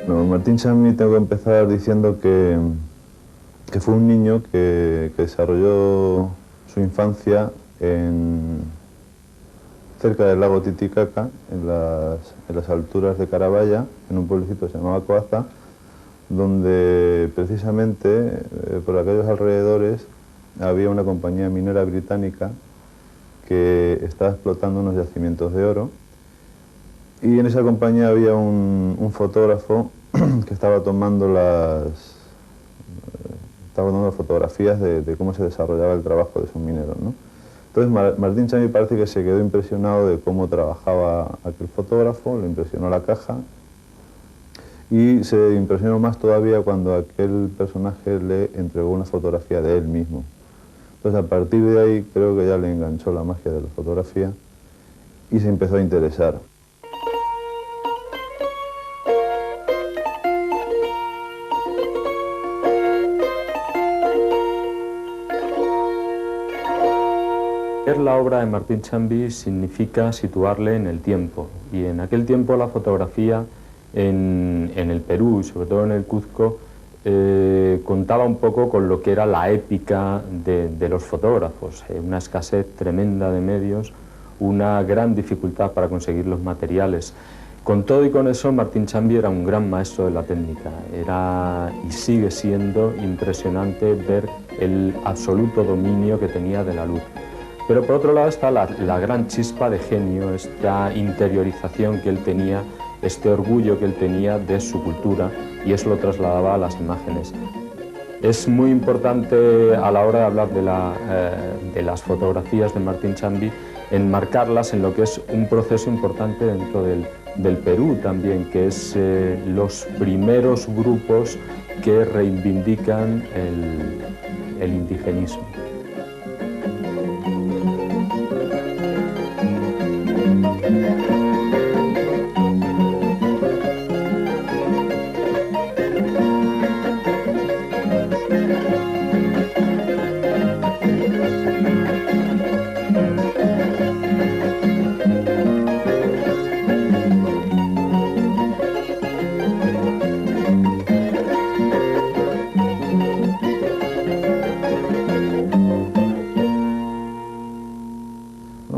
No, Martín Chambi, tengo que empezar diciendo que fue un niño que desarrolló su infancia cerca del lago Titicaca, en las alturas de Carabaya, en un pueblecito que se llamaba Coaza, donde precisamente por aquellos alrededores había una compañía minera británica que estaba explotando unos yacimientos de oro, y en esa compañía había un fotógrafo que estaba tomando fotografías de cómo se desarrollaba el trabajo de esos mineros, ¿no? Entonces Martín Chambi parece que se quedó impresionado de cómo trabajaba aquel fotógrafo, le impresionó la caja, y se impresionó más todavía cuando aquel personaje le entregó una fotografía de él mismo. Entonces a partir de ahí creo que ya le enganchó la magia de la fotografía y se empezó a interesar. Ver la obra de Martín Chambi significa situarle en el tiempo, y en aquel tiempo la fotografía en el Perú, y sobre todo en el Cuzco, contaba un poco con lo que era la épica de los fotógrafos, una escasez tremenda de medios, una gran dificultad para conseguir los materiales. Con todo y con eso, Martín Chambi era un gran maestro de la técnica. Era y sigue siendo impresionante ver el absoluto dominio que tenía de la luz. Pero por otro lado está la gran chispa de genio, esta interiorización que él tenía, este orgullo que él tenía de su cultura, y eso lo trasladaba a las imágenes. Es muy importante a la hora de hablar de las fotografías de Martín Chambi, enmarcarlas en lo que es un proceso importante dentro del Perú también, que es los primeros grupos que reivindican el indigenismo.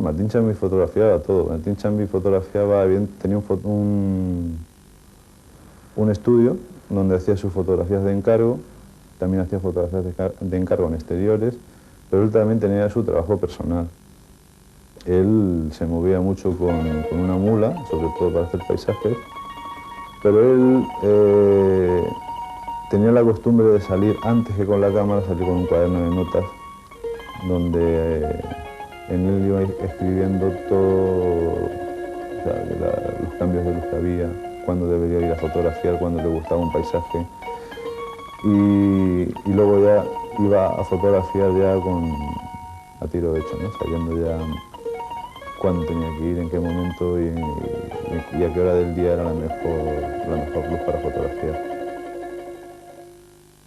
Martín Chambi fotografiaba todo. Martín Chambi fotografiaba, tenía un estudio donde hacía sus fotografías de encargo, también hacía fotografías de encargo en exteriores, pero él también tenía su trabajo personal. Él se movía mucho con una mula, sobre todo para hacer paisajes, pero él tenía la costumbre de salir antes que con la cámara, salir con un cuaderno de notas, donde en él iba escribiendo todo, o sea, los cambios de luz que había, cuándo debería ir a fotografiar, cuándo le gustaba un paisaje, y luego ya iba a fotografiar ya a tiro hecho, ¿no? Sabiendo ya cuándo tenía que ir, en qué momento y a qué hora del día era la mejor luz para fotografiar.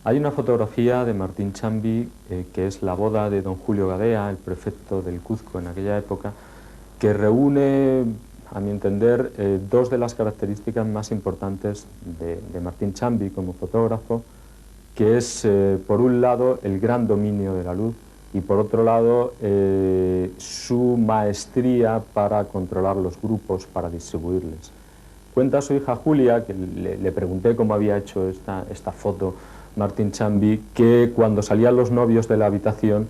Hay una fotografía de Martín Chambi que es la boda de don Julio Gadea, el prefecto del Cuzco en aquella época, que reúne, a mi entender, dos de las características más importantes de Martín Chambi como fotógrafo, que es, por un lado, el gran dominio de la luz y, por otro lado, su maestría para controlar los grupos, para distribuirles. Cuenta su hija Julia, que le pregunté cómo había hecho esta foto Martín Chambi, que cuando salían los novios de la habitación,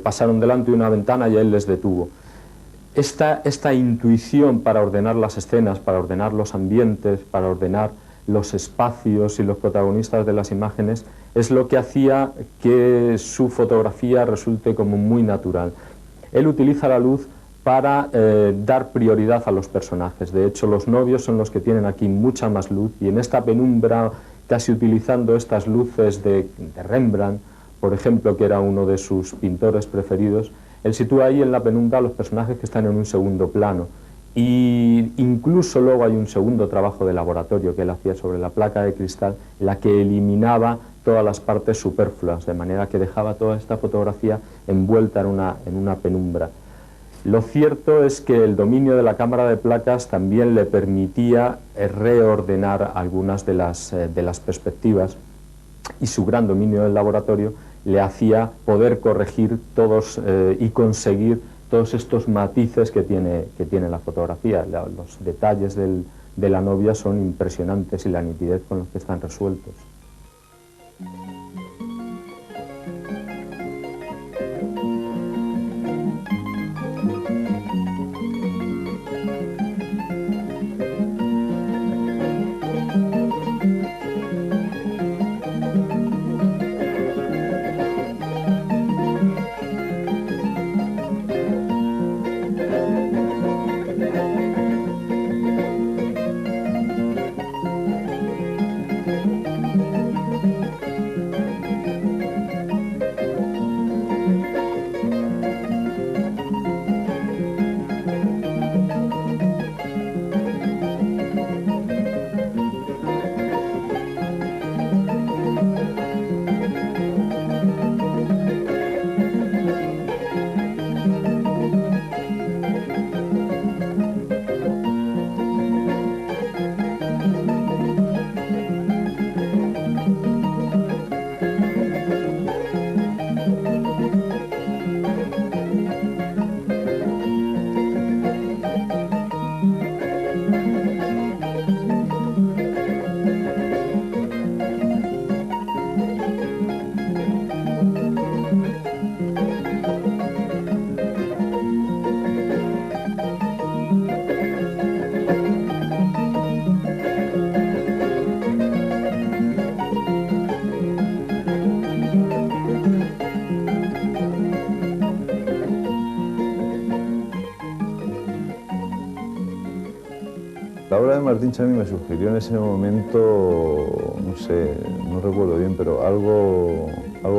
pasaron delante de una ventana y él les detuvo. Esta intuición para ordenar las escenas, para ordenar los ambientes, para ordenar los espacios y los protagonistas de las imágenes, es lo que hacía que su fotografía resulte como muy natural. Él utiliza la luz para dar prioridad a los personajes. De hecho, los novios son los que tienen aquí mucha más luz, y en esta penumbra, casi utilizando estas luces de Rembrandt, por ejemplo, que era uno de sus pintores preferidos, él sitúa ahí en la penumbra a los personajes que están en un segundo plano. Y incluso luego hay un segundo trabajo de laboratorio que él hacía sobre la placa de cristal, en la que eliminaba todas las partes superfluas, de manera que dejaba toda esta fotografía envuelta en una penumbra. Lo cierto es que el dominio de la cámara de placas también le permitía reordenar algunas de las perspectivas, y su gran dominio del laboratorio le hacía poder corregir todos y conseguir todos estos matices que tiene la fotografía. Los detalles de la novia son impresionantes y la nitidez con los que están resueltos. La obra de Martín Chami me sugirió en ese momento, no sé, no recuerdo bien, pero algo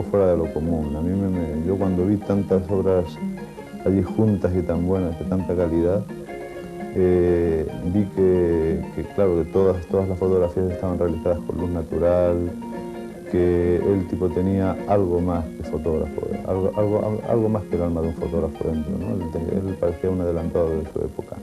fuera de lo común. A mí yo cuando vi tantas obras allí juntas y tan buenas, de tanta calidad, vi que claro, que todas las fotografías estaban realizadas con luz natural, que el tipo tenía algo más que fotógrafo, algo más que el alma de un fotógrafo dentro, ¿no? Él parecía un adelantado de su época.